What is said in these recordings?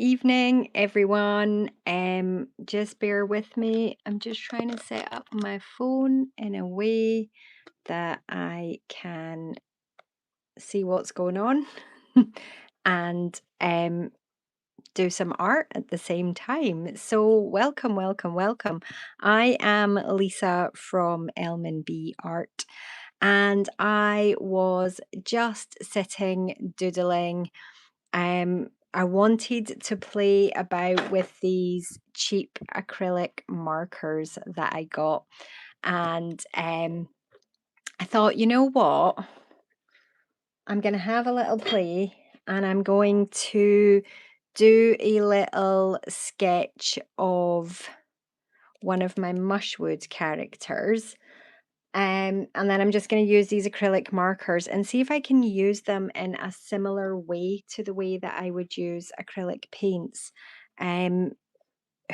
Evening, everyone. Just bear with me. I'm just trying to set up my phone in a way that I can see what's going on and do some art at the same time. So, welcome, welcome, welcome. I am Lisa from Elman B Art, and I was just sitting doodling. I wanted to play about with these cheap acrylic markers that I got, and I thought, you know what? I'm going to have a little play, and I'm going to do a little sketch of one of my Mushwood characters. And then I'm just going to use these acrylic markers and see if I can use them in a similar way to the way that I would use acrylic paints. Um,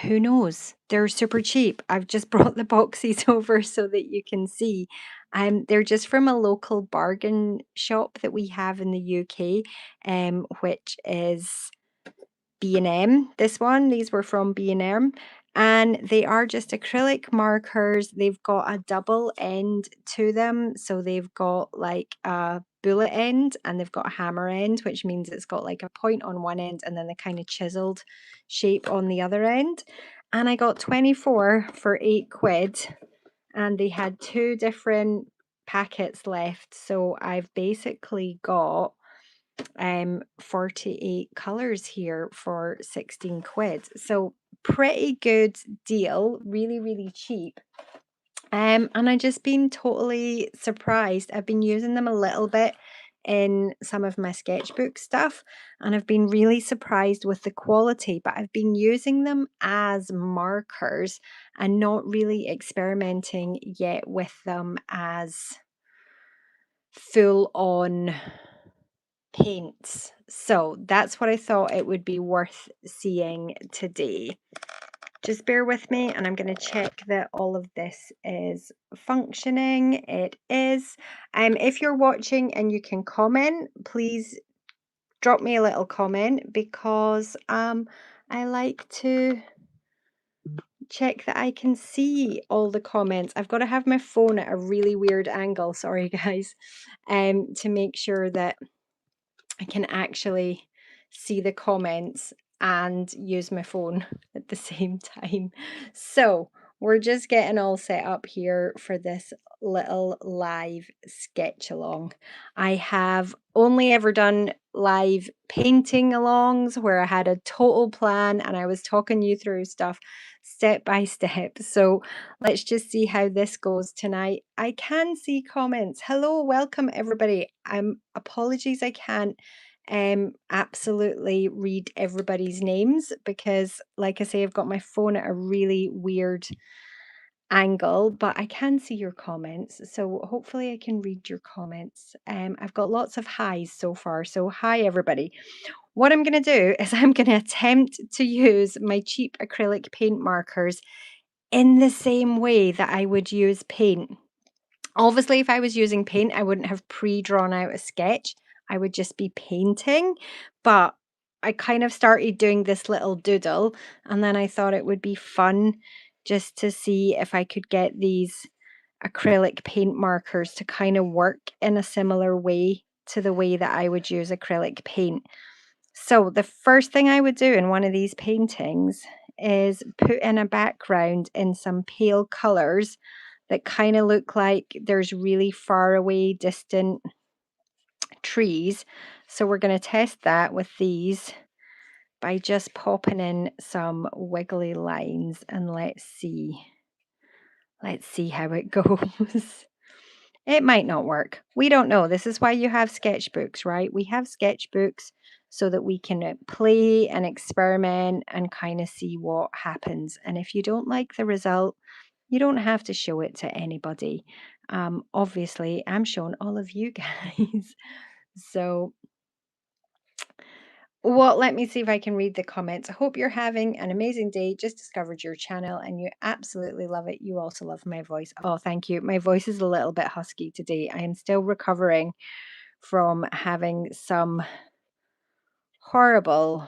who knows? They're super cheap. I've just brought the boxes over so that you can see. They're just from a local bargain shop that we have in the UK, which is B&M. These were from B&M, and they are just acrylic markers. They've got a double end to them, so they've got like a bullet end and they've got a hammer end, which means it's got like a point on one end and then the kind of chiseled shape on the other end. And I got 24 for £8, and they had two different packets left, so I've basically got 48 colors here for 16 quid. So pretty good deal, really cheap. And I just been totally surprised. I've been using them a little bit in some of my sketchbook stuff, and I've been really surprised with the quality, but I've been using them as markers and not really experimenting yet with them as full on paints. So that's what I thought it would be worth seeing today. Just bear with me, and I'm going to check that all of this is functioning. It is. If you're watching and you can comment, please drop me a little comment, because I like to check that I can see all the comments. I've got to have my phone at a really weird angle, sorry guys, to make sure that I can actually see the comments and use my phone at the same time. So we're just getting all set up here for this little live sketch along. I have only ever done live painting alongs where I had a total plan and I was talking you through stuff step by step. So let's just see how this goes tonight. I can see comments. Hello, welcome everybody. Apologies I can't absolutely read everybody's names, because like I say, I've got my phone at a really weird angle, but I can see your comments, so hopefully I can read your comments. I've got lots of highs so far, so hi everybody. What I'm going to do is I'm going to attempt to use my cheap acrylic paint markers in the same way that I would use paint. Obviously, if I was using paint, I wouldn't have pre-drawn out a sketch. I would just be painting. But I kind of started doing this little doodle, and then I thought it would be fun just to see if I could get these acrylic paint markers to kind of work in a similar way to the way that I would use acrylic paint. So the first thing I would do in one of these paintings is put in a background in some pale colors that kind of look like there's really far away, distant trees. So we're going to test that with these by just popping in some wiggly lines, and let's see how it goes. It might not work. We don't know. This is why you have sketchbooks, right? We have sketchbooks so that we can play and experiment and kind of see what happens. And if you don't like the result, you don't have to show it to anybody. Obviously, I'm showing all of you guys. So, well, let me see if I can read the comments. I hope you're having an amazing day. Just discovered your channel and you absolutely love it. You also love my voice. Oh, thank you. My voice is a little bit husky today. I am still recovering from having some horrible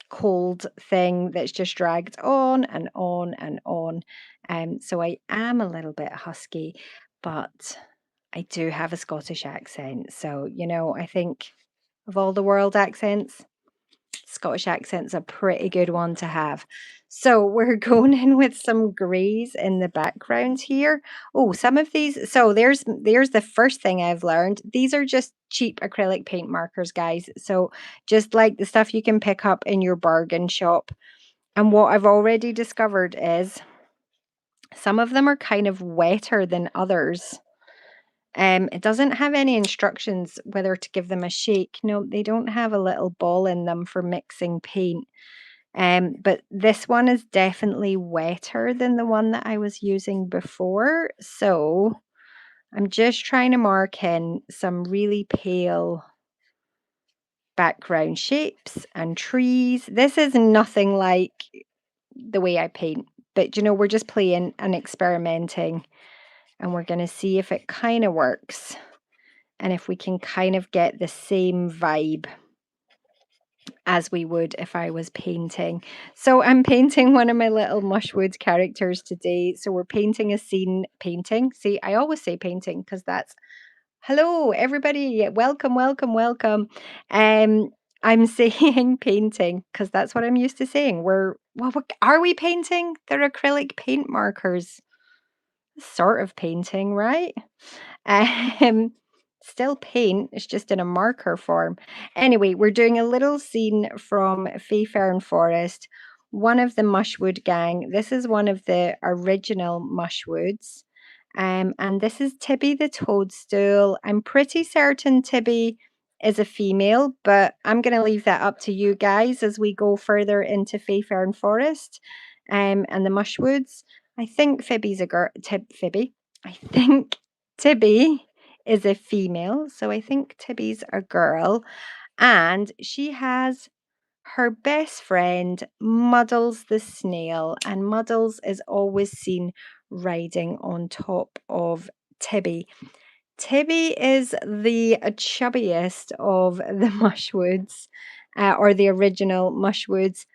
cold thing that's just dragged on and on and on. So I am a little bit husky, but I do have a Scottish accent. So, you know, I think of all the world accents, Scottish accent's a pretty good one to have. So we're going in with some greys in the background here. Oh, some of these. So there's the first thing I've learned. These are just cheap acrylic paint markers, guys. So just like the stuff you can pick up in your bargain shop. And what I've already discovered is some of them are kind of wetter than others. It doesn't have any instructions whether to give them a shake. No, they don't have a little ball in them for mixing paint. But this one is definitely wetter than the one that I was using before. So I'm just trying to mark in some really pale background shapes and trees. This is nothing like the way I paint, but you know, we're just playing and experimenting, and we're going to see if it kind of works and if we can kind of get the same vibe as we would if I was painting. So I'm painting one of my little Mushwood characters today. So we're painting a scene painting. See, I always say painting because that's hello everybody. Welcome, welcome, welcome. I'm saying painting because that's what I'm used to saying. Are we painting? They're acrylic paint markers. Sort of painting, right? Um, Still paint, it's just in a marker form. Anyway, we're doing a little scene from Fayfern Forest, one of the Mushwood gang. This is one of the original Mushwoods. And this is Tibby the Toadstool. I'm pretty certain Tibby is a female, but I'm going to leave that up to you guys as we go further into Fayfern Forest and the Mushwoods. I think Phoebe's a girl. Phoebe. I think Tibby is a female, so I think Tibby's a girl, and she has her best friend, Muddles the Snail, and Muddles is always seen riding on top of Tibby. Tibby is the chubbiest of the Mushwoods, or the original Mushwoods.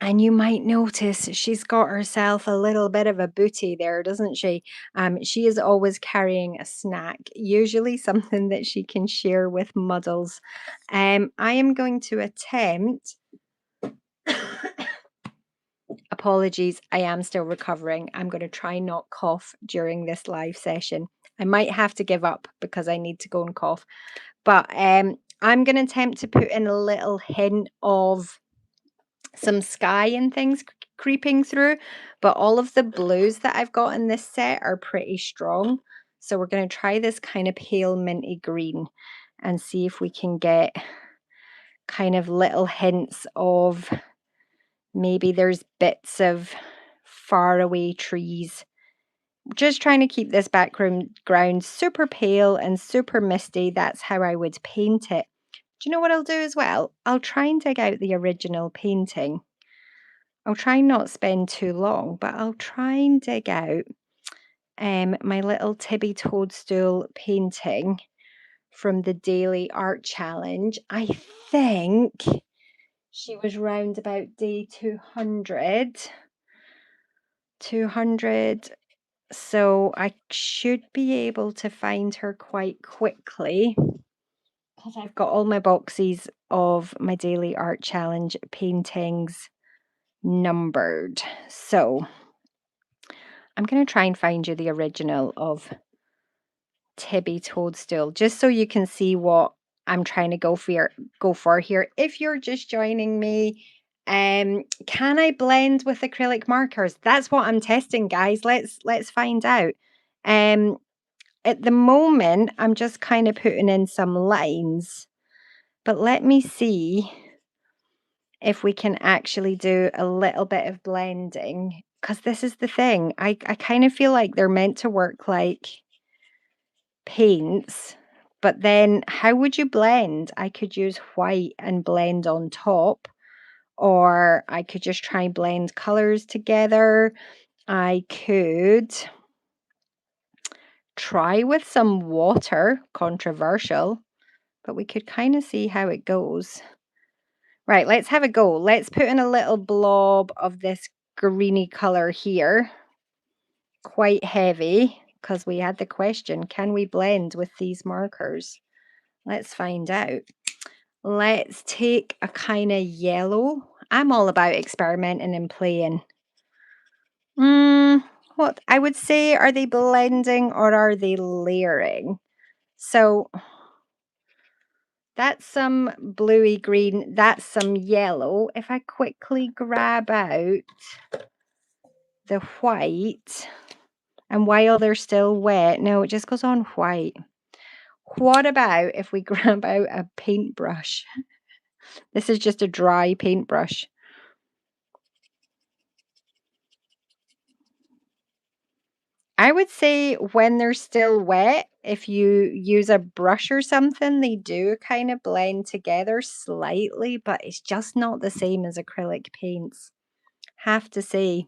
And you might notice she's got herself a little bit of a booty there, doesn't she? She is always carrying a snack, usually something that she can share with Muddles. I am going to attempt. Apologies, I am still recovering. I'm going to try not cough during this live session. I might have to give up because I need to go and cough. But I'm going to attempt to put in a little hint of some sky and things creeping through, but all of the blues that I've got in this set are pretty strong. So we're going to try this kind of pale minty green and see if we can get kind of little hints of maybe there's bits of faraway trees. Just trying to keep this background super pale and super misty. That's how I would paint it. Do you know what I'll do as well? I'll try and dig out the original painting. I'll try and not spend too long, but I'll try and dig out my little Tibby Toadstool painting from the daily art challenge. I think she was round about day 200. 200. So I should be able to find her quite quickly because I've got all my boxes of my daily art challenge paintings numbered. So I'm going to try and find you the original of Tibby Toadstool just so you can see what I'm trying to go for here. If you're just joining me, can I blend with acrylic markers? That's what I'm testing, guys. Let's find out. At the moment, I'm just kind of putting in some lines, but let me see if we can actually do a little bit of blending, because this is the thing. I kind of feel like they're meant to work like paints, but then how would you blend? I could use white and blend on top, or I could just try and blend colors together. I could try with some water, controversial, but we could kind of see how it goes. Right, let's have a go. Let's put in a little blob of this greeny color here. Quite heavy, because we had the question, can we blend with these markers? Let's find out. Let's take a kind of yellow. I'm all about experimenting and playing. What I would say, are they blending or are they layering? So that's some bluey green, that's some yellow. If I quickly grab out the white, and while they're still wet, no, it just goes on white. What about if we grab out a paintbrush? This is just a dry paintbrush. I would say when they're still wet, if you use a brush or something, they do kind of blend together slightly, but it's just not the same as acrylic paints. Have to say.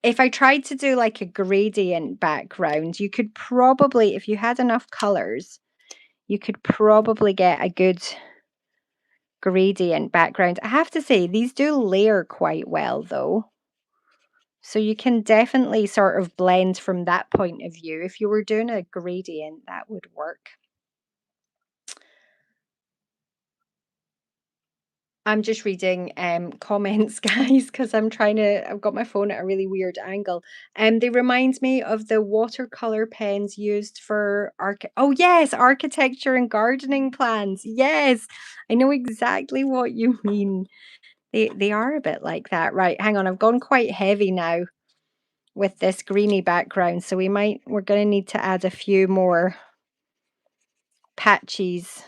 If I tried to do like a gradient background, you could probably, if you had enough colors, you could probably get a good gradient background. I have to say, these do layer quite well though. So you can definitely sort of blend from that point of view. If you were doing a gradient, that would work. I'm just reading comments, guys, because I've got my phone at a really weird angle. They remind me of the watercolor pens used for oh yes, architecture and gardening plans. Yes, I know exactly what you mean. They are a bit like that. Right, hang on, I've gone quite heavy now with this greeny background, so we're gonna need to add a few more patches.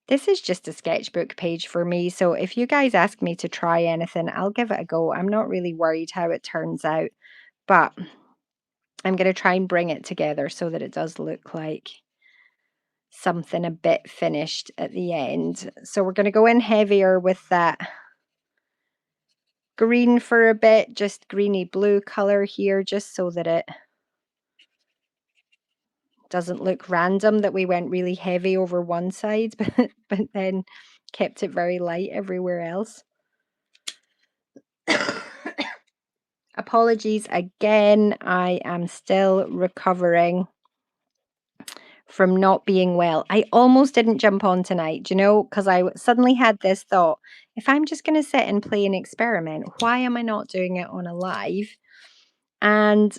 This is just a sketchbook page for me, so if you guys ask me to try anything, I'll give it a go. I'm not really worried how it turns out, but I'm going to try and bring it together so that it does look like something a bit finished at the end. So we're going to go in heavier with that green for a bit, just greeny blue color here, just so that it doesn't look random that we went really heavy over one side, but then kept it very light everywhere else. Apologies again, I am still recovering from not being well. I almost didn't jump on tonight, you know, because I suddenly had this thought, if I'm just going to sit and play an experiment, why am I not doing it on a live? And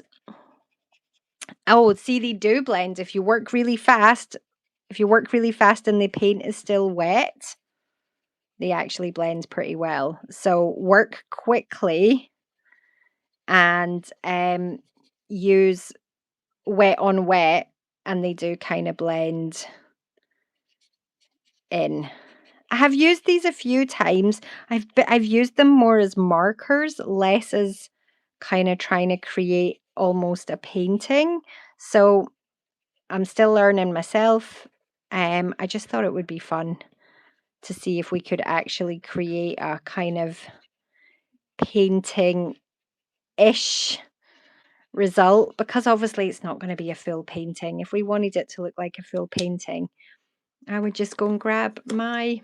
oh, see, they do blend. If you work really fast, and the paint is still wet, they actually blend pretty well. So work quickly and use wet on wet, and they do kind of blend in. I have used these a few times. I've used them more as markers, less as kind of trying to create almost a painting. So I'm still learning myself. I just thought it would be fun to see if we could actually create a kind of painting-ish result, because obviously it's not going to be a full painting. If we wanted it to look like a full painting, I would just go and grab my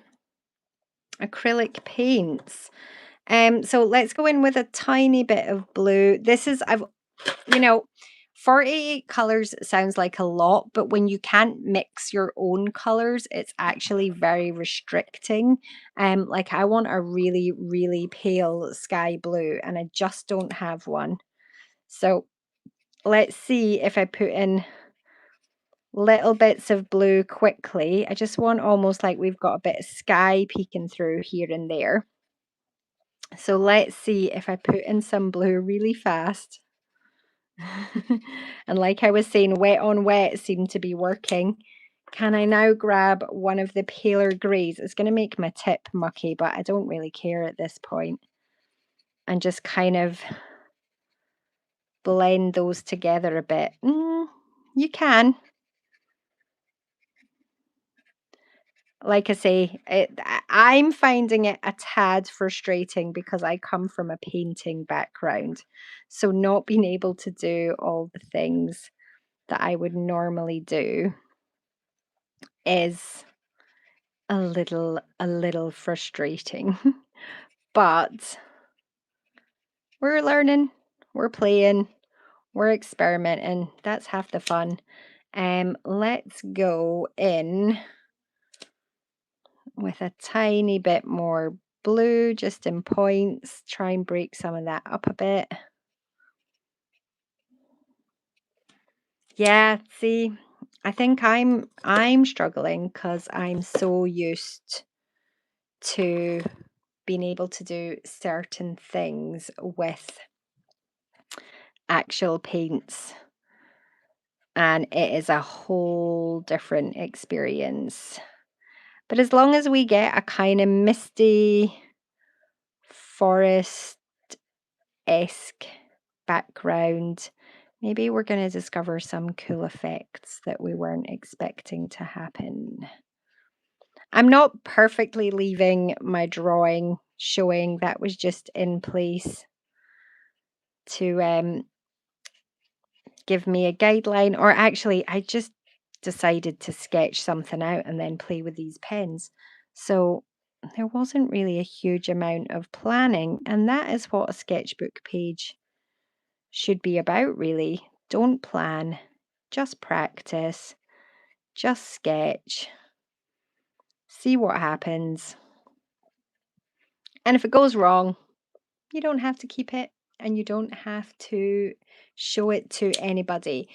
acrylic paints. So let's go in with a tiny bit of blue. This is, you know, 48 colors sounds like a lot, but when you can't mix your own colors, it's actually very restricting. Like I want a really, really pale sky blue, and I just don't have one. So let's see if I put in little bits of blue quickly. I just want almost like we've got a bit of sky peeking through here and there. So let's see if I put in some blue really fast. And like I was saying, wet on wet seemed to be working. Can I now grab one of the paler greys? It's going to make my tip mucky, but I don't really care at this point. And just kind of blend those together a bit. You can. Like I say, I'm finding it a tad frustrating because I come from a painting background. So not being able to do all the things that I would normally do is a little frustrating. But we're learning, we're playing, we're experimenting. That's half the fun. Let's go in with a tiny bit more blue, just in points. Try and break some of that up a bit. Yeah, see, I think I'm struggling because I'm so used to being able to do certain things with actual paints, and it is a whole different experience. But as long as we get a kind of misty forest-esque background, maybe we're going to discover some cool effects that we weren't expecting to happen. I'm not perfectly leaving my drawing showing. That was just in place to give me a guideline, or actually I just decided to sketch something out and then play with these pens. So there wasn't really a huge amount of planning, and that is what a sketchbook page should be about, really. Don't plan, just practice, just sketch, see what happens. And if it goes wrong, you don't have to keep it and you don't have to show it to anybody.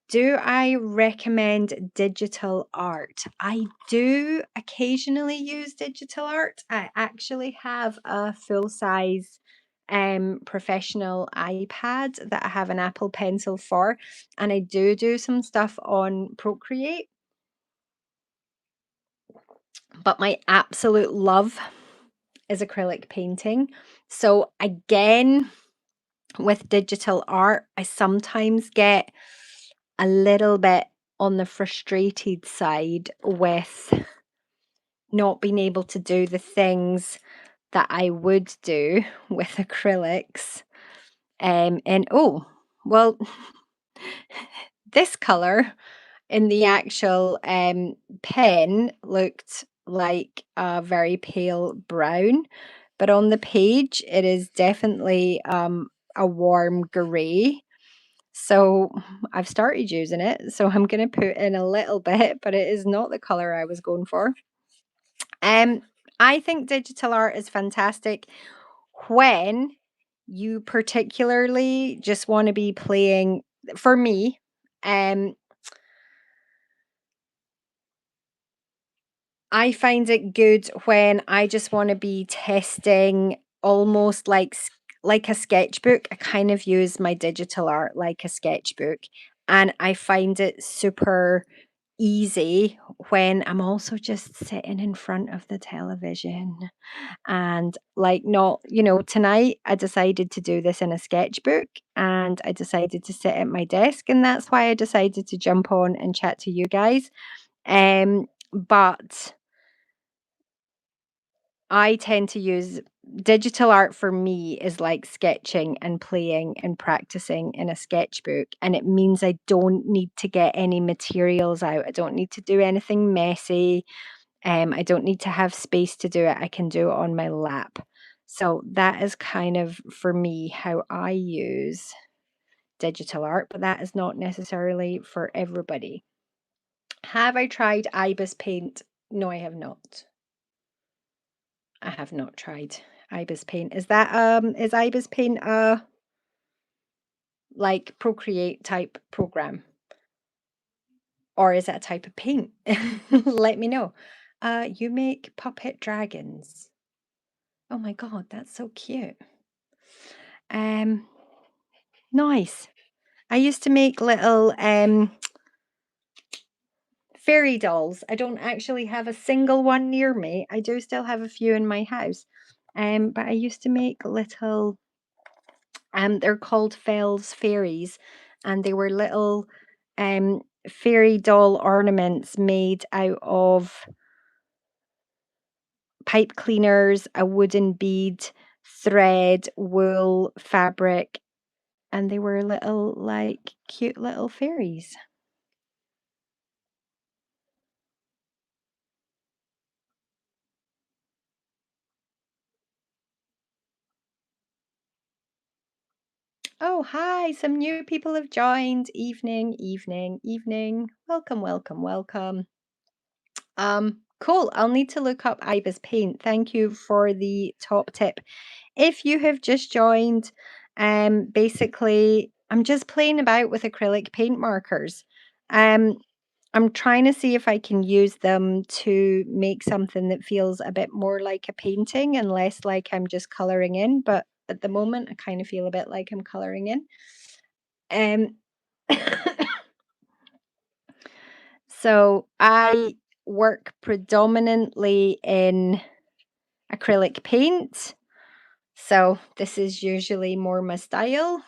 Do I recommend digital art? I do occasionally use digital art. I actually have a full-size professional iPad that I have an Apple Pencil for, and I do some stuff on Procreate. But my absolute love is acrylic painting. So again, with digital art, I sometimes get a little bit on the frustrated side with not being able to do the things that I would do with acrylics. And oh, well, this color in the actual pen looked like a very pale brown, but on the page it is definitely a warm grey. So I've started using it, so I'm going to put in a little bit, but it is not the color I was going for. I think digital art is fantastic when you particularly just want to be playing. For me, I find it good when I just want to be testing, almost like a sketchbook. I kind of use my digital art like a sketchbook, and I find it super easy when I'm also just sitting in front of the television and like not, tonight I decided to do this in a sketchbook and I decided to sit at my desk, and that's why I decided to jump on and chat to you guys. But I tend to use digital art. For me is like sketching and playing and practicing in a sketchbook, and it means I don't need to get any materials out. I don't need to do anything messy. I don't need to have space to do it. I can do it on my lap. So that is kind of, for me, how I use digital art, but that is not necessarily for everybody. Have I tried Ibis Paint? No, I have not. I have not tried Ibis Paint. Is Ibis Paint a like Procreate type program? Or is it a type of paint? Let me know. You make puppet dragons. Oh my god, that's so cute. Um, nice. I used to make little fairy dolls. I don't actually have a single one near me. I do still have a few in my house. But I used to make little they're called Fell's fairies, and they were little fairy doll ornaments made out of pipe cleaners, a wooden bead, thread, wool, fabric, and they were little, like, cute little fairies. Oh, hi, some new people have joined. Evening, evening, evening. Welcome, welcome, welcome. Cool. I'll need to look up Ibis Paint. Thank you for the top tip. If you have just joined, basically, I'm just playing about with acrylic paint markers. Um, I'm trying to see if I can use them to make something that feels a bit more like a painting and less like I'm just coloring in. But at the moment, I kind of feel a bit like I'm coloring in. Um, so I work predominantly in acrylic paint. So this is usually more my style,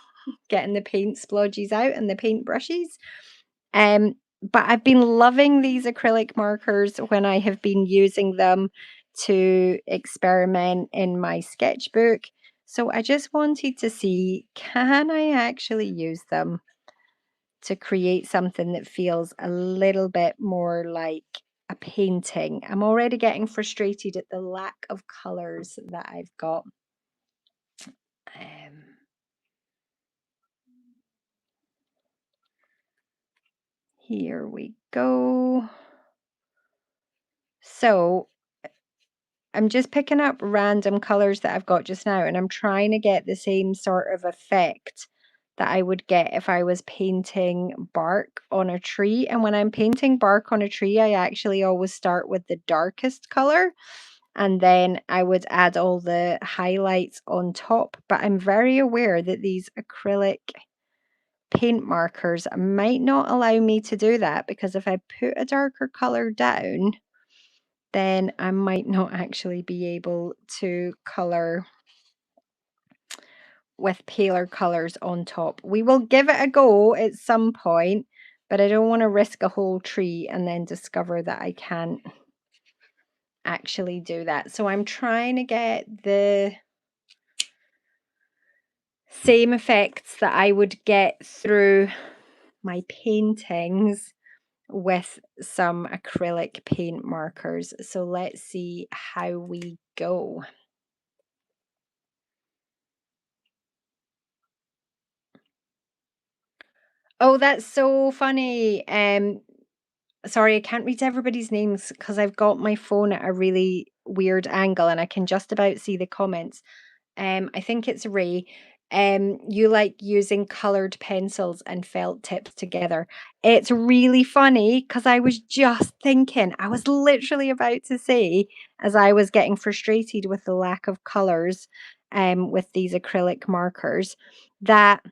getting the paint splodges out and the paint brushes. But I've been loving these acrylic markers when I have been using them to experiment in my sketchbook. So I just wanted to see, can I actually use them to create something that feels a little bit more like a painting? I'm already getting frustrated at the lack of colors that I've got. Um, Here we go. So I'm just picking up random colors that I've got just now, and I'm trying to get the same sort of effect that I would get if I was painting bark on a tree. And when I'm painting bark on a tree, I actually always start with the darkest color, and then I would add all the highlights on top. But I'm very aware that these acrylic paint markers might not allow me to do that, because if I put a darker color down, then I might not actually be able to color with paler colors on top. We will give it a go at some point, but I don't want to risk a whole tree and then discover that I can't actually do that. So I'm trying to get the same effects that I would get through my paintings with some acrylic paint markers. So let's see how we go. Oh, that's so funny. Sorry, I can't read everybody's names because I've got my phone at a really weird angle and I can just about see the comments. I think it's Ray. You like using colored pencils and felt tips together. It's really funny because I was just thinking, I was literally about to say, as I was getting frustrated with the lack of colors, with these acrylic markers, that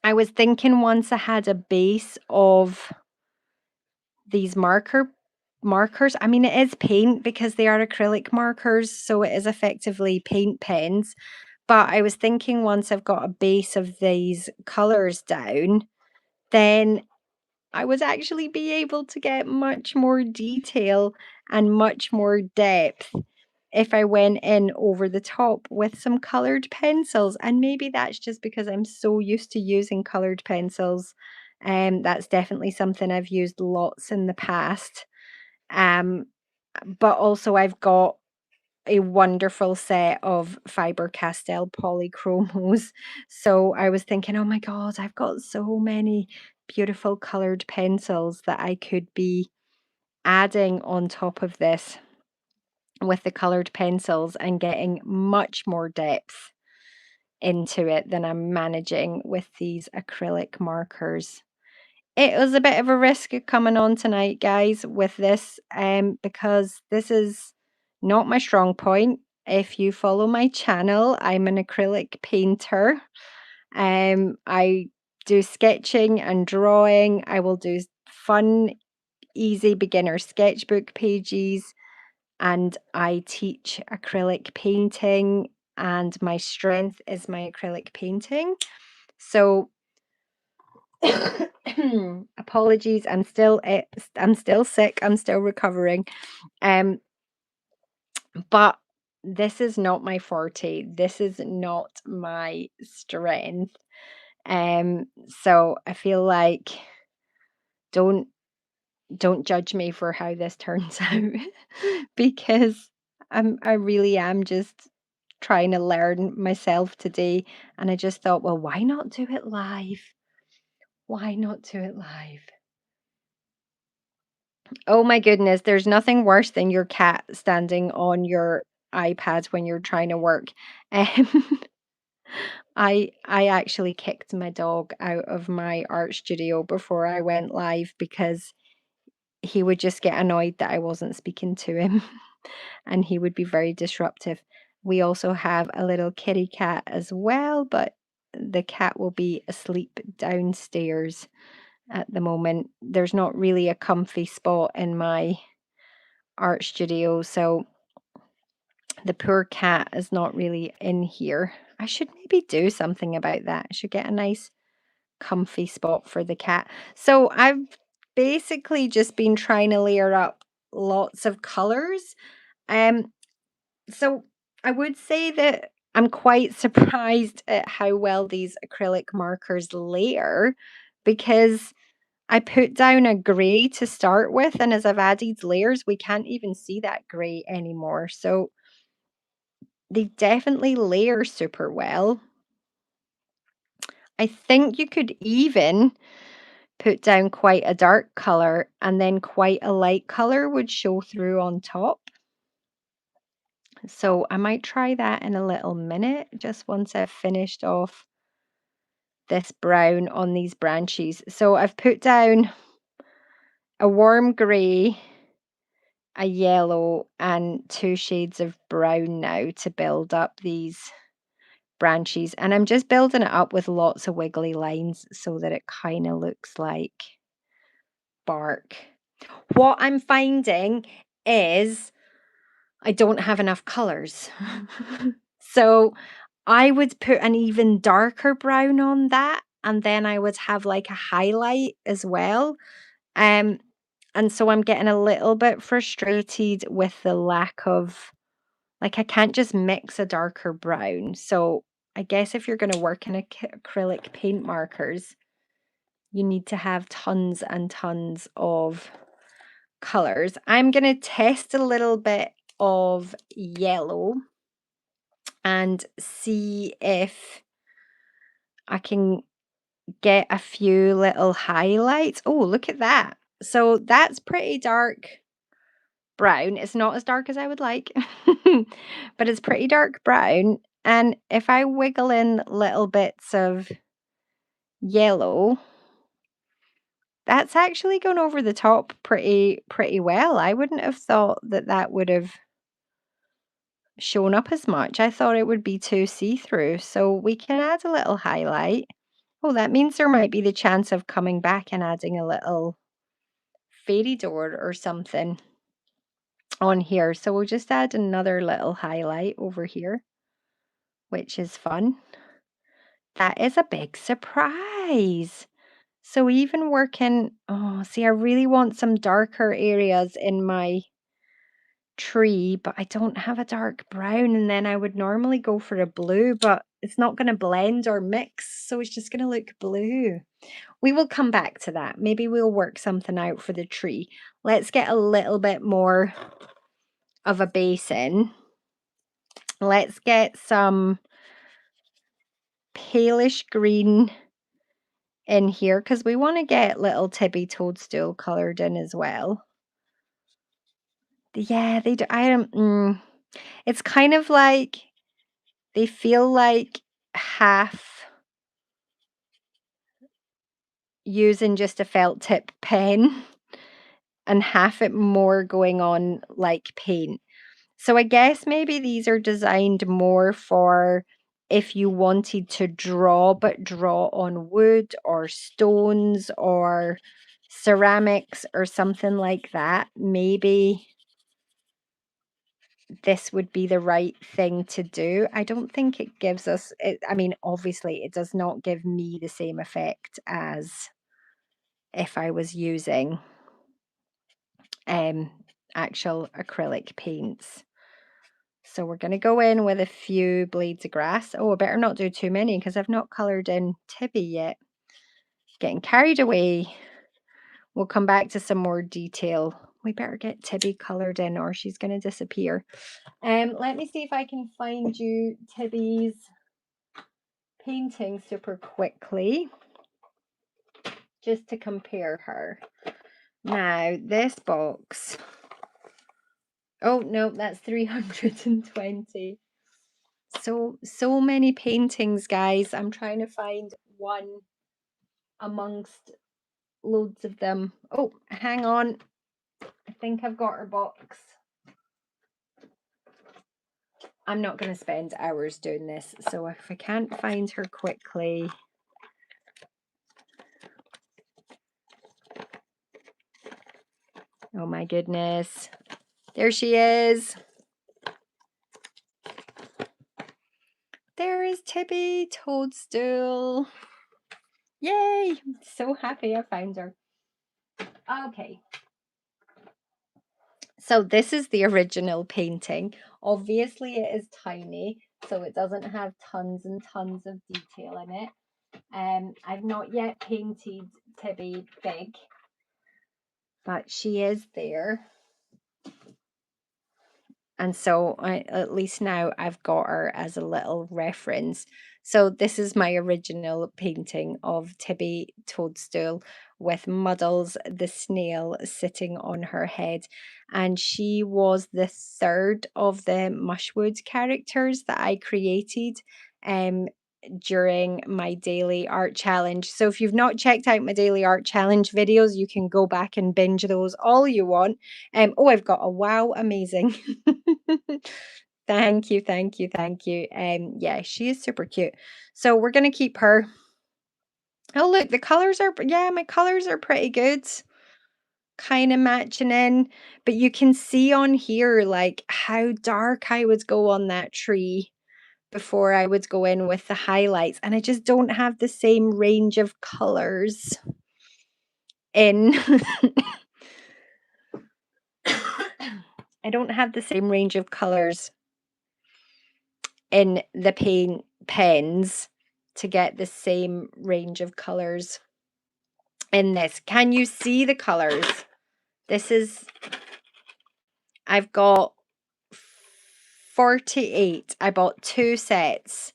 I was thinking once I had a base of these markers. I mean, it is paint because they are acrylic markers, so it is effectively paint pens. But I was thinking once I've got a base of these colors down, then I would actually be able to get much more detail and much more depth if I went in over the top with some colored pencils. And maybe that's just because I'm so used to using colored pencils. That's definitely something I've used lots in the past. Um, but also I've got a wonderful set of Faber Castell polychromos. So I was thinking, oh my God, I've got so many beautiful colored pencils that I could be adding on top of this with the colored pencils and getting much more depth into it than I'm managing with these acrylic markers. It was a bit of a risk coming on tonight, guys, with this, because this is not my strong point. If you follow my channel, I'm an acrylic painter. I do sketching and drawing. I will do fun, easy beginner sketchbook pages, and I teach acrylic painting, and my strength is my acrylic painting. So apologies, I'm still sick, I'm still recovering. Um, but this is not my forte. This is not my strength. So I feel like don't don't judge me for how this turns out, because I really am just trying to learn myself today, and I just thought, well, why not do it live? Why not do it live? Oh my goodness, there's nothing worse than your cat standing on your iPad when you're trying to work. Um, I actually kicked my dog out of my art studio before I went live because he would just get annoyed that I wasn't speaking to him and he would be very disruptive. We also have a little kitty cat as well, but the cat will be asleep downstairs at the moment. There's not really a comfy spot in my art studio, so the poor cat is not really in here. I should maybe do something about that. I should get a nice comfy spot for the cat. So I've basically just been trying to layer up lots of colors. Um, so I would say that I'm quite surprised at how well these acrylic markers layer because I put down a grey to start with, and as I've added layers, we can't even see that grey anymore. So they definitely layer super well. I think you could even put down quite a dark color and then quite a light color would show through on top. So I might try that in a little minute, just once I've finished off this brown on these branches. So I've put down a warm grey, a yellow, and 2 shades of brown now to build up these branches. And I'm just building it up with lots of wiggly lines so that it kind of looks like bark. What I'm finding is I don't have enough colors. So I would put an even darker brown on that, and then I would have like a highlight as well. Um, and so I'm getting a little bit frustrated with the lack of, like, I can't just mix a darker brown. So I guess if you're going to work in acrylic paint markers, you need to have tons and tons of colors. I'm going to test a little bit of yellow and see if I can get a few little highlights. Oh, look at that. So that's pretty dark brown. It's not as dark as I would like, but it's pretty dark brown. And if I wiggle in little bits of yellow, that's actually gone over the top pretty well. I wouldn't have thought that that would have shown up as much. I thought it would be too see-through. So we can add a little highlight. Oh, that means there might be the chance of coming back and adding a little fairy door or something on here. So we'll just add another little highlight over here, which is fun. That is a big surprise. So even working, oh, see, I really want some darker areas in my tree, but I don't have a dark brown, and then I would normally go for a blue, but it's not going to blend or mix, so it's just going to look blue. We will come back to that. Maybe we'll work something out for the tree. Let's get a little bit more of a base in. Let's get some palish green in here because we want to get little Tibby Toadstool colored in as well. Yeah, they do. I don't. It's kind of like they feel like half using just a felt tip pen and half it more going on like paint. So I guess maybe these are designed more for if you wanted to draw, but draw on wood or stones or ceramics or something like that. Maybe this would be the right thing to do. I don't think it gives us, I mean, obviously it does not give me the same effect as if I was using um, actual acrylic paints. So we're going to go in with a few blades of grass. Oh, I better not do too many because I've not coloured in Tibby yet. Getting carried away. We'll come back to some more detail we better get Tibby coloured in or she's going to disappear. Let me see if I can find you Tibby's painting super quickly, just to compare her. Now, this box, oh no, that's 320. So many paintings, guys. I'm trying to find one amongst loads of them. Oh, hang on. I think I've got her box. I'm not going to spend hours doing this, so if I can't find her quickly. Oh my goodness. There she is. There is Tibby Toadstool. Yay! So happy I found her. Okay. So this is the original painting. Obviously it is tiny, so it doesn't have tons and tons of detail in it. I've not yet painted Tibby big, but she is there. And so at least now I've got her as a little reference. So this is my original painting of Tibby Toadstool with Muddles the Snail sitting on her head. And she was the third of the Mushwood characters that I created during my daily art challenge. So if you've not checked out my daily art challenge videos, you can go back and binge those all you want. Oh, I've got a wow, amazing. Thank you, thank you, thank you. Yeah, she is super cute. So we're gonna keep her. Oh, look, the colors are, yeah, my colors are pretty good. Kind of matching in, but you can see on here like how dark I would go on that tree before I would go in with the highlights, and I just don't have the same range of colors in. I don't have the same range of colors in the paint pens to get the same range of colors in this. Can you see the colors? This is, I've got 48. I bought 2 sets.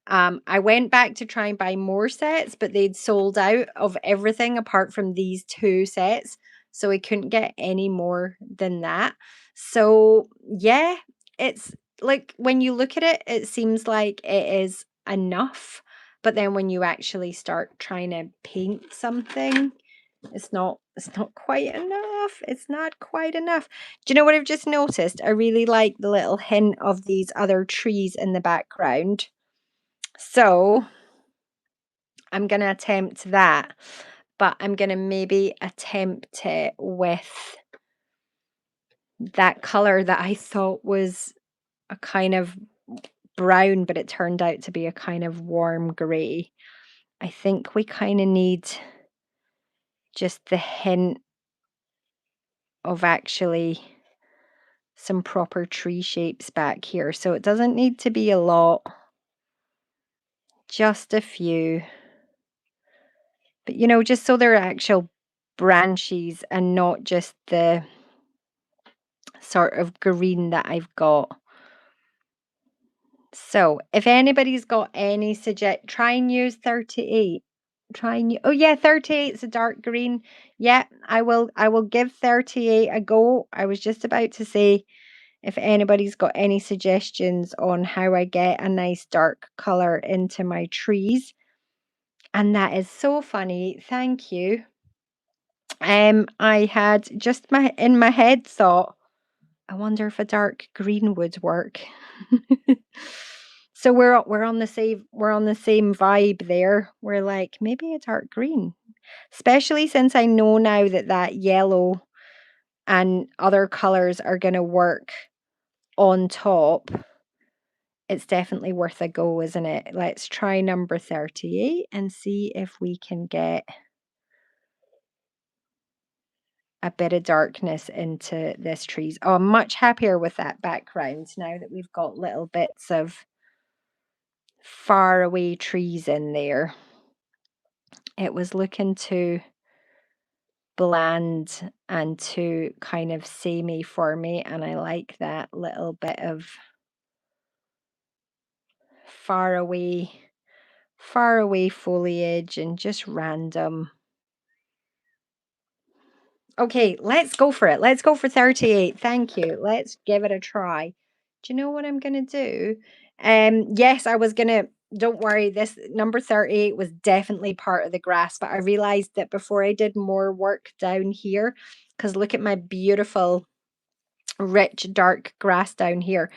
I went back to try and buy more sets, but they'd sold out of everything apart from these 2 sets. So we couldn't get any more than that. So yeah, it's like when you look at it, it seems like it is enough. But then when you actually start trying to paint something, it's not quite enough. It's not quite enough. Do you know what I've just noticed? I really like the little hint of these other trees in the background. So I'm going to attempt that, but I'm going to maybe attempt it with that color that I thought was a kind of brown, but it turned out to be a kind of warm gray. I think we kind of need just the hint of actually some proper tree shapes back here. So it doesn't need to be a lot, just a few. But, you know, just so they're actual branches and not just the sort of green that I've got. So if anybody's got any try and use 38. Oh yeah, 38 is a dark green. Yeah, I will give 38 a go. I was just about to say if anybody's got any suggestions on how I get a nice dark color into my trees. And that is so funny. Thank you. I had just in my head thought, I wonder if a dark green would work. So we're on the same vibe there. We're like maybe a dark green, especially since I know now that yellow and other colors are going to work on top. It's definitely worth a go, isn't it? Let's try number 38 and see if we can get a bit of darkness into this trees. Oh, I'm much happier with that background now that we've got little bits of far away trees in there. It was looking too bland and too kind of samey for me, and I like that little bit of far away foliage and just random. Okay, let's go for it. Let's go for 38. Thank you. Let's give it a try. Do you know what I'm going to do? Yes, I was going to, don't worry, this number 38 was definitely part of the grass, but I realized that before I did more work down here, because look at my beautiful, rich, dark grass down here.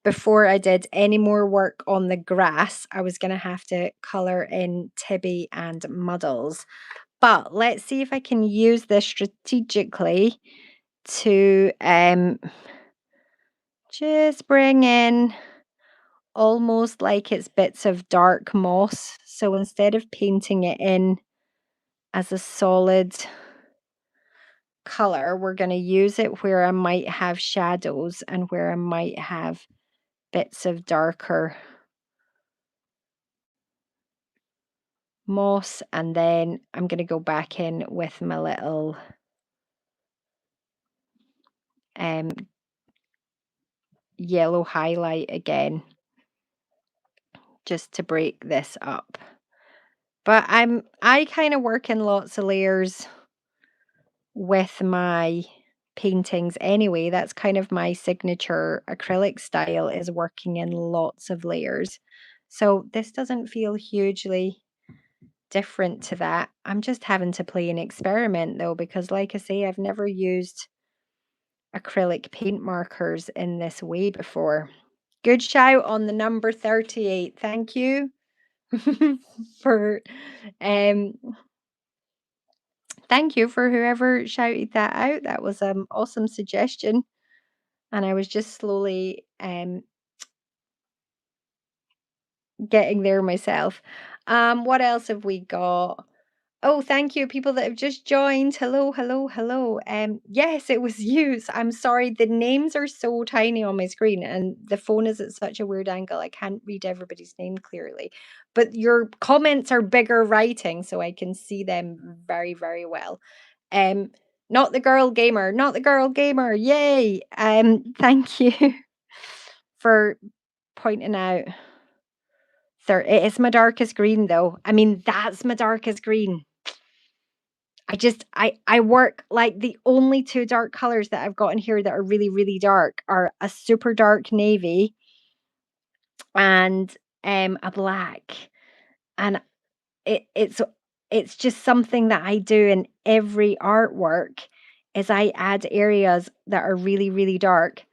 Before I did any more work on the grass, I was going to have to color in Tibby and Muddles. But let's see if I can use this strategically to just bring in almost like it's bits of dark moss. So instead of painting it in as a solid color, we're going to use it where I might have shadows and where I might have bits of darker moss. And then I'm going to go back in with my little yellow highlight again, just to break this up. But I kind of work in lots of layers with my paintings anyway. That's kind of my signature acrylic style, is working in lots of layers. So this doesn't feel hugely different to that. I'm just having to play an experiment though, because like I say, I've never used acrylic paint markers in this way before. Good shout on the number 38. Thank you for thank you for whoever shouted that out. That was an awesome suggestion. And I was just slowly getting there myself. What else have we got? Oh, thank you, people that have just joined. Hello, hello, hello. Yes, it was you. I'm sorry, the names are so tiny on my screen, and the phone is at such a weird angle. I can't read everybody's name clearly. But your comments are bigger writing, so I can see them very, very well. Not the girl gamer, not the girl gamer. Yay! Thank you for pointing out. It is my darkest green, though. I mean, that's my darkest green. I work like the only two dark colors that I've got in here that are really, really dark are a super dark navy and a black. And it's just something that I do in every artwork, is I add areas that are really, really dark.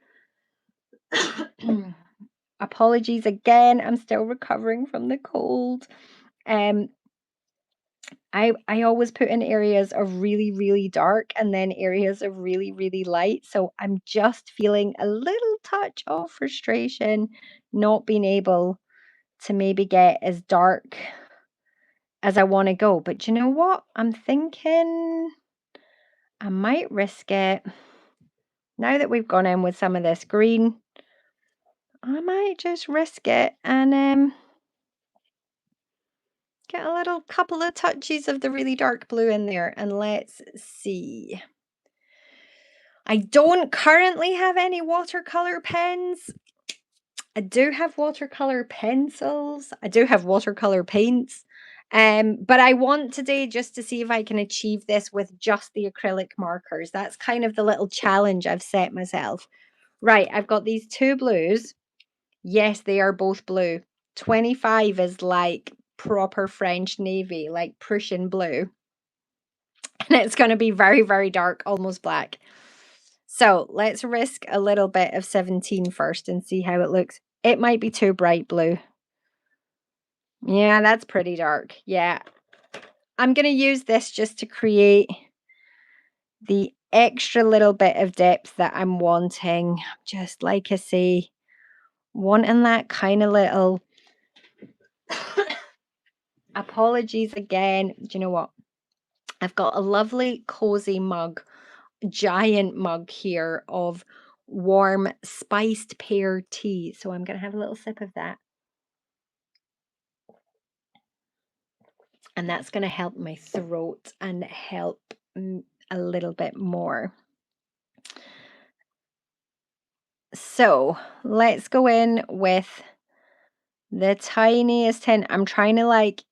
Apologies again, I'm still recovering from the cold. I always put in areas of really, really dark and then areas of really, really light. So I'm just feeling a little touch of frustration not being able to maybe get as dark as I want to go. But you know what? I'm thinking I might risk it. Now that we've gone in with some of this green, I might just risk it and get a little couple of touches of the really dark blue in there. And let's see. I don't currently have any watercolor pens. I do have watercolor pencils. I do have watercolor paints. But I want today just to see if I can achieve this with just the acrylic markers. That's kind of the little challenge I've set myself. Right, I've got these two blues. Yes, they are both blue. 25 is like proper French navy, like Prussian blue. And it's going to be very, very dark, almost black. So let's risk a little bit of 17 first and see how it looks. It might be too bright blue. Yeah, that's pretty dark. Yeah. I'm going to use this just to create the extra little bit of depth that I'm wanting. Just like I say, wanting that kind of little... Apologies again. Do you know what? I've got a lovely cozy mug, giant mug here of warm spiced pear tea. So I'm going to have a little sip of that. And that's going to help my throat and help a little bit more. So let's go in with the tiniest hint. I'm trying to like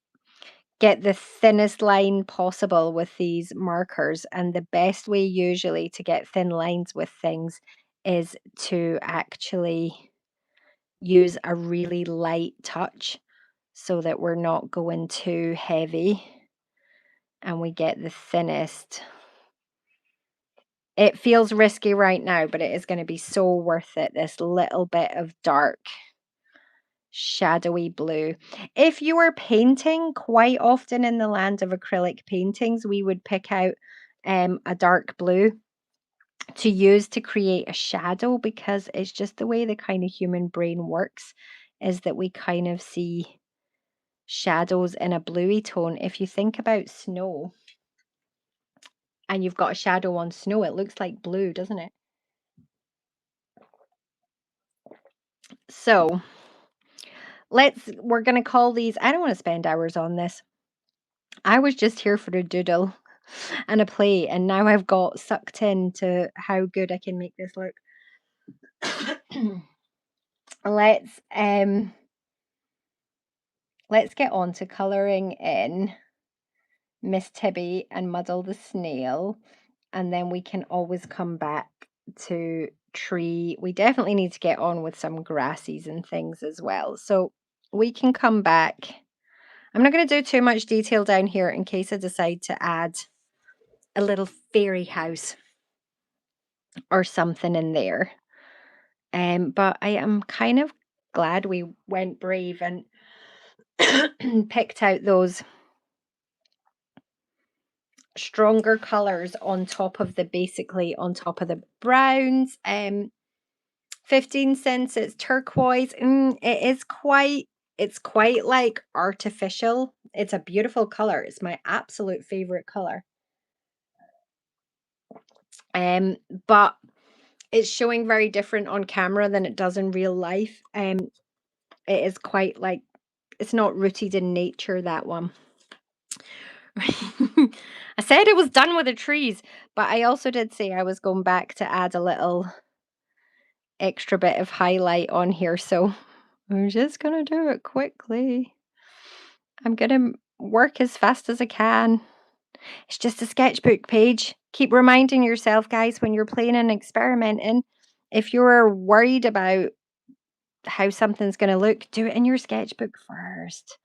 get the thinnest line possible with these markers, and the best way usually to get thin lines with things is to actually use a really light touch so that we're not going too heavy and we get the thinnest. It feels risky right now, but it is going to be so worth it. This little bit of dark shadowy blue. If you were painting, quite often in the land of acrylic paintings, we would pick out a dark blue to use to create a shadow, because it's just the way the kind of human brain works, is that we kind of see shadows in a bluey tone. If you think about snow and you've got a shadow on snow, it looks like blue, doesn't it? So we're going to call these, I don't want to spend hours on this. I was just here for a doodle and a play, and now I've got sucked into how good I can make this look. Let's get on to colouring in Miss Tibby and Muddle the Snail, and then we can always come back to tree. We definitely need to get on with some grasses and things as well. So we can come back. I'm not going to do too much detail down here in case I decide to add a little fairy house or something in there. But I am kind of glad we went brave and picked out those stronger colors on top of the browns. 15 cents, it's turquoise. It's quite like artificial. It's a beautiful color. It's my absolute favorite color. But it's showing very different on camera than it does in real life. It is quite like, it's not rooted in nature, that one. I said it was done with the trees, but I also did say I was going back to add a little extra bit of highlight on here, so I'm just gonna do it quickly. I'm gonna work as fast as I can. It's just a sketchbook page. Keep reminding yourself, guys, when you're playing and experimenting, if you're worried about how something's going to look, do it in your sketchbook first.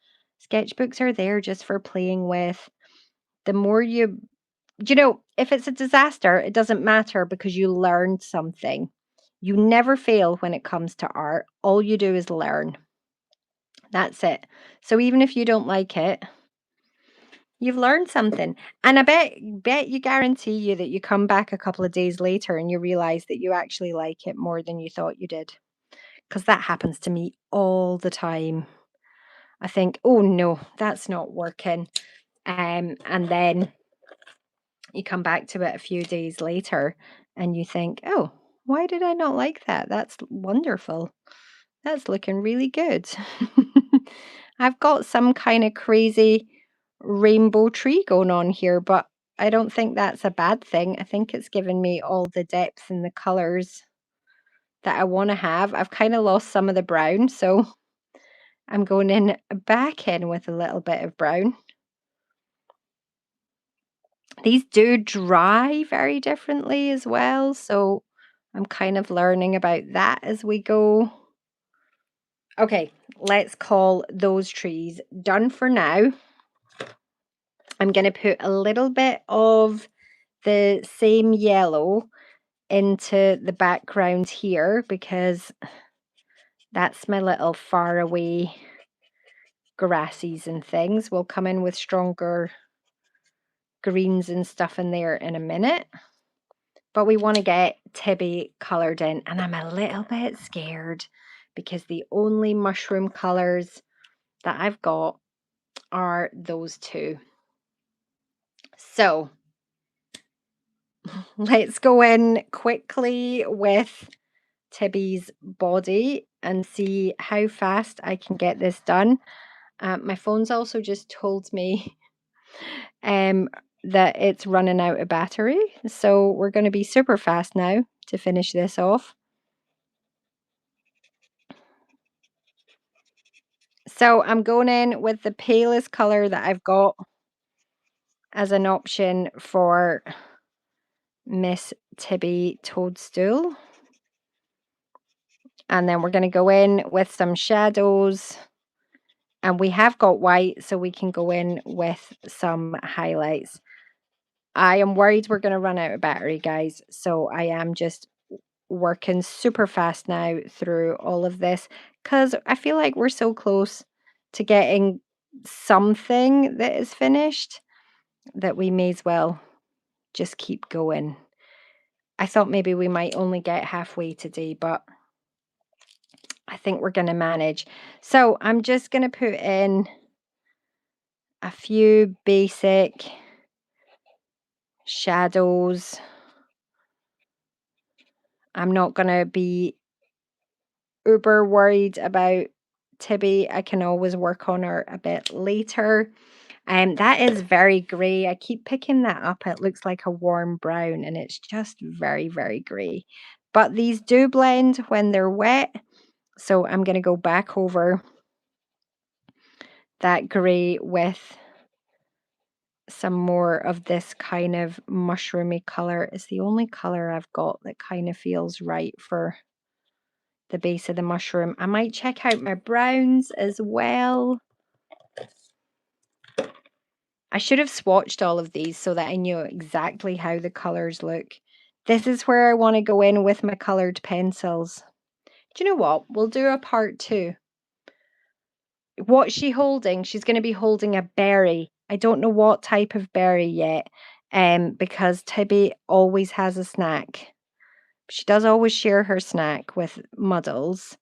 Sketchbooks are there just for playing with. The more if it's a disaster, it doesn't matter because you learned something. You never fail when it comes to art. All you do is learn. That's it. So even if you don't like it, you've learned something. And I bet you guarantee you that you come back a couple of days later and you realize that you actually like it more than you thought you did. Because that happens to me all the time. I think, oh no, that's not working. And then you come back to it a few days later and you think, oh, why did I not like that? That's wonderful. That's looking really good. I've got some kind of crazy rainbow tree going on here, but I don't think that's a bad thing. I think it's given me all the depth and the colors that I want to have. I've kind of lost some of the brown, so I'm going in back in with a little bit of brown. These do dry very differently as well, so I'm kind of learning about that as we go. Okay, let's call those trees done for now. I'm going to put a little bit of the same yellow into the background here because that's my little far away grasses and things. We'll come in with stronger greens and stuff in there in a minute. But we want to get Tibby coloured in, and I'm a little bit scared because the only mushroom colours that I've got are those two. So let's go in quickly with Tibby's body and see how fast I can get this done. My phone's also just told me that it's running out of battery. So we're going to be super fast now to finish this off. So I'm going in with the palest color that I've got as an option for Miss Tibby Toadstool. And then we're going to go in with some shadows. And we have got white, so we can go in with some highlights. I am worried we're going to run out of battery, guys. So I am just working super fast now through all of this because I feel like we're so close to getting something that is finished that we may as well just keep going. I thought maybe we might only get halfway today, but I think we're going to manage. So I'm just going to put in a few basic shadows. I'm not going to be uber worried about Tibby. I can always work on her a bit later. That is very grey. I keep picking that up. It looks like a warm brown and it's just very, very grey. But these do blend when they're wet. So I'm going to go back over that grey with some more of this kind of mushroomy colour. It's the only colour I've got that kind of feels right for the base of the mushroom. I might check out my browns as well. I should have swatched all of these so that I knew exactly how the colours look. This is where I want to go in with my coloured pencils. Do you know what? We'll do a part 2. What's she holding? She's going to be holding a berry. I don't know what type of berry yet, because Tibby always has a snack. She does always share her snack with Muddles,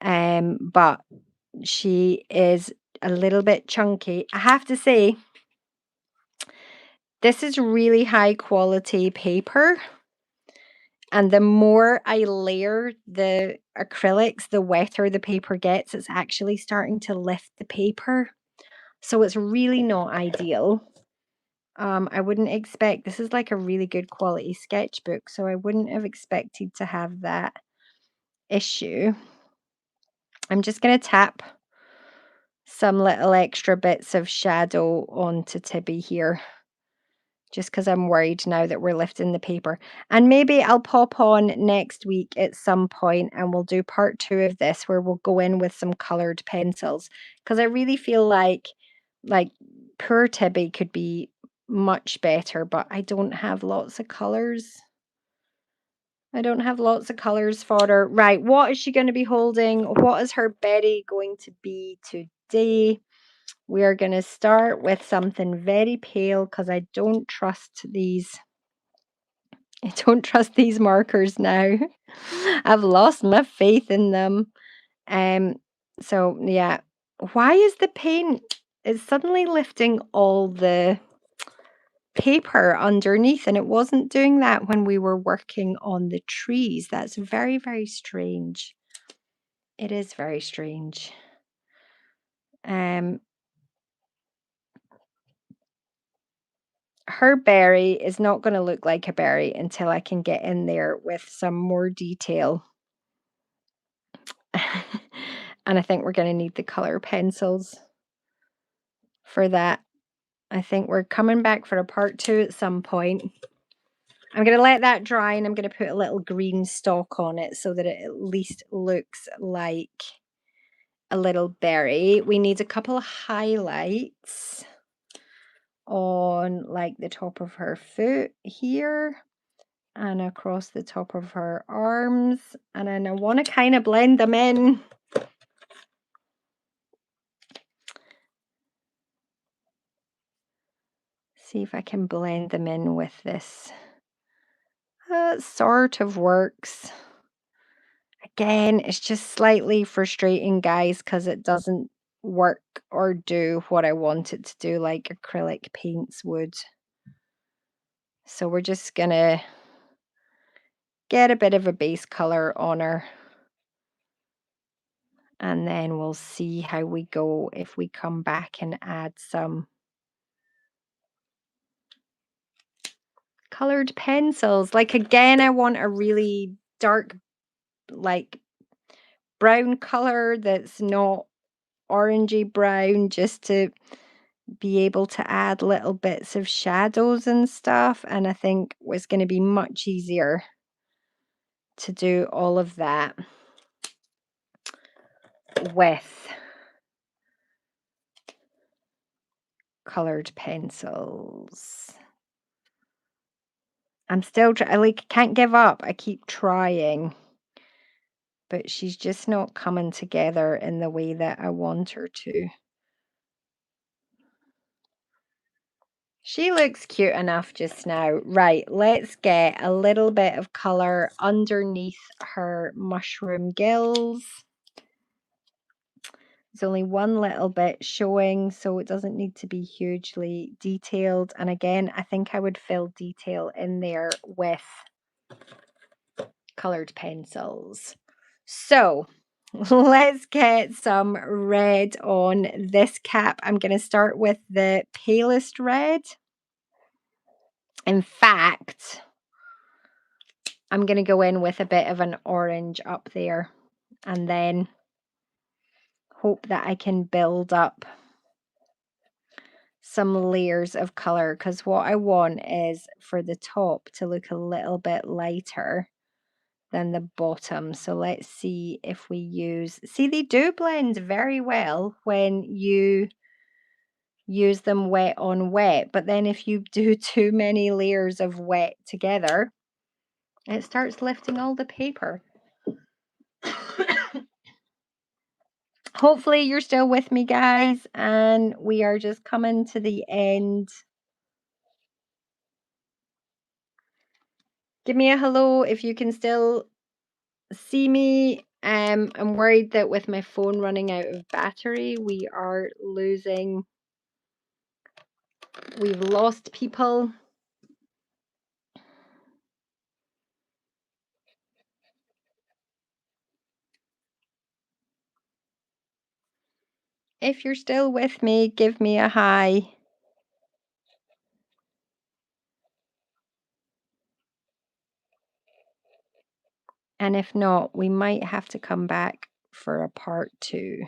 but she is a little bit chunky. I have to say, this is really high quality paper. And the more I layer the acrylics, the wetter the paper gets. It's actually starting to lift the paper. So it's really not ideal. I wouldn't expect, this is like a really good quality sketchbook, so I wouldn't have expected to have that issue. I'm just going to tap some little extra bits of shadow onto Tibby here, just because I'm worried now that we're lifting the paper. And maybe I'll pop on next week at some point and we'll do part 2 of this where we'll go in with some coloured pencils, because I really feel like poor Tibby could be much better, but I don't have lots of colours. I don't have lots of colours for her. Right, what is she going to be holding? What is her berry going to be today? We are going to start with something very pale because I don't trust these. I don't trust these markers now. I've lost my faith in them. So yeah. Why is the paint? It's suddenly lifting all the paper underneath, and it wasn't doing that when we were working on the trees. That's very, very strange. It is very strange. Her berry is not going to look like a berry until I can get in there with some more detail. And I think we're going to need the color pencils for that. I think we're coming back for a part 2 at some point. I'm going to let that dry and I'm going to put a little green stalk on it so that it at least looks like a little berry. We need a couple of highlights on like the top of her foot here and across the top of her arms, and then I want to kind of blend them in. See if I can blend them in with this. Sort of works. Again, it's just slightly frustrating, guys, because it doesn't work or do what I want it to do like acrylic paints would. So we're just gonna get a bit of a base color on her, and then we'll see how we go if we come back and add some colored pencils. Like, again, I want a really dark, like, brown color that's not orangey brown, just to be able to add little bits of shadows and stuff. And I think it's going to be much easier to do all of that with colored pencils. I'm still I like can't give up. I keep trying, but she's just not coming together in the way that I want her to. She looks cute enough just now. Right, let's get a little bit of color underneath her mushroom gills. There's only one little bit showing, so it doesn't need to be hugely detailed. And again, I think I would fill detail in there with colored pencils. So let's get some red on this cap. I'm going to start with the palest red. In fact, I'm going to go in with a bit of an orange up there and then hope that I can build up some layers of color, because what I want is for the top to look a little bit lighter than the bottom. So let's see if we use, see, they do blend very well when you use them wet on wet, but then if you do too many layers of wet together, it starts lifting all the paper. Hopefully you're still with me, guys, and we are just coming to the end. Give me a hello if you can still see me. I'm worried that with my phone running out of battery, we've lost people. If you're still with me, give me a hi. And if not, we might have to come back for a part 2.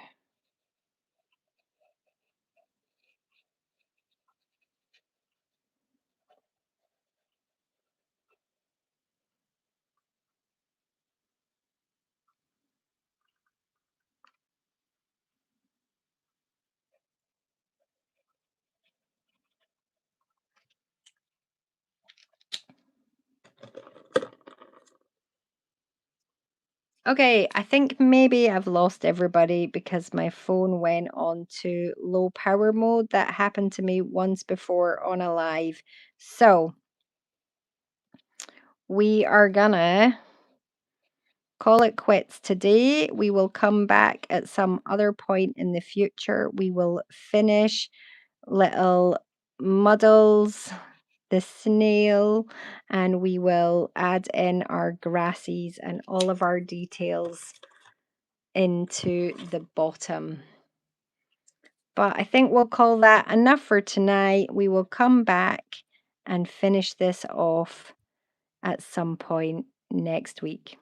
Okay, I think maybe I've lost everybody because my phone went on to low power mode. That happened to me once before on a live. So we are gonna call it quits today. We will come back at some other point in the future. We will finish little Muddles the Snail, and we will add in our grasses and all of our details into the bottom. But I think we'll call that enough for tonight. We will come back and finish this off at some point next week.